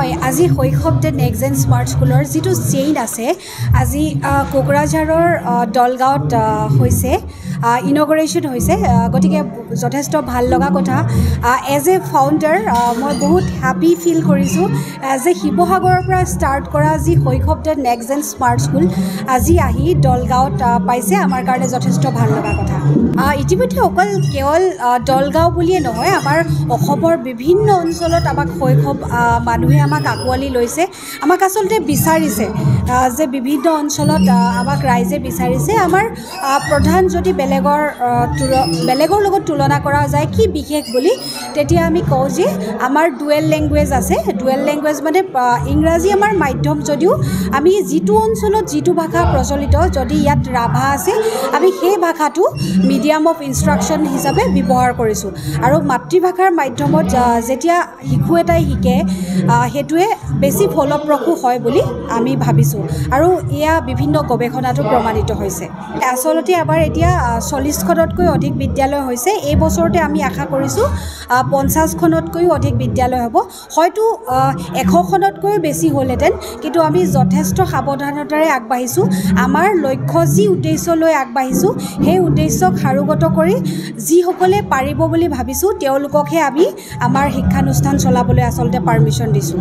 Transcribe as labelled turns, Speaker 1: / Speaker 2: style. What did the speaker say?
Speaker 1: হয় আজি শৈশৱ ডে নেক্সট জেন স্মাৰ্ট স্কুলৰ যিটো চেইন আছে আজি কোকৰাঝাৰৰ দলগাঁৱত হৈছে ইনগ্ৰেশ্যন হৈছে গতিকে যথেষ্ট ভাল লগা কথা এজ এ ফাউণ্ডাৰ মই বহুত হেপী ফিল কৰিছোঁ যে শিৱসাগৰৰ পৰা ষ্টাৰ্ট কৰা যি শৈশৱ ডে নেক্সট জেন স্মাৰ্ট স্কুল আজি আহি দলগাঁৱত পাইছে আমাৰ কাৰণে যথেষ্ট ভাল লগা কথা ইতিমধ্যে অকল কেৱল দলগাঁও বুলিয়ে নহয় আমাৰ অসমৰ বিভিন্ন অঞ্চলত আমাক শৈশৱ মানুহে আমাক আঁকোৱালি লৈছে আমাক আচলতে বিচাৰিছে যে বিভিন্ন অঞ্চলত আমাক ৰাইজে বিচাৰিছে আমাৰ প্ৰধান যদি বেলেগৰ লগত তুলনা কৰা যায় কি বিশেষ বুলি তেতিয়া আমি কওঁ যে আমাৰ ডুৱেল লেংগুৱেজ আছে ডুৱেল লেংগুৱেজ মানে ইংৰাজী আমাৰ মাধ্যম যদিও আমি যিটো অঞ্চলত যিটো ভাষা প্ৰচলিত যদি ইয়াত ৰাভা আছে আমি সেই ভাষাটো মিডিয়াম অফ ইনষ্ট্ৰাকশ্যন হিচাপে ব্যৱহাৰ কৰিছোঁ আৰু মাতৃভাষাৰ মাধ্যমত যেতিয়া শিশু এটাই শিকে সেইটোৱে বেছি ফলপ্ৰসূ হয় বুলি আমি ভাবিছোঁ আৰু এয়া বিভিন্ন গৱেষণাতো প্ৰমাণিত হৈছে আচলতে আমাৰ এতিয়া 40খনতকৈ অধিক বিদ্যালয় হৈছে এই বছৰতে আমি আশা কৰিছোঁ 50খনতকৈও অধিক বিদ্যালয় হ'ব হয়তো 100খনতকৈও বেছি হ'লহেঁতেন কিন্তু আমি যথেষ্ট সাৱধানতাৰে আগবাঢ়িছোঁ আমাৰ লক্ষ্য যি উদ্দেশ্য লৈ আগবাঢ়িছোঁ সেই উদ্দেশ্যক সাৰোগত কৰি যিসকলে পাৰিব বুলি ভাবিছোঁ তেওঁলোককহে আমি আমাৰ শিক্ষানুষ্ঠান চলাবলৈ আচলতে পাৰ্মিশ্যন দিছোঁ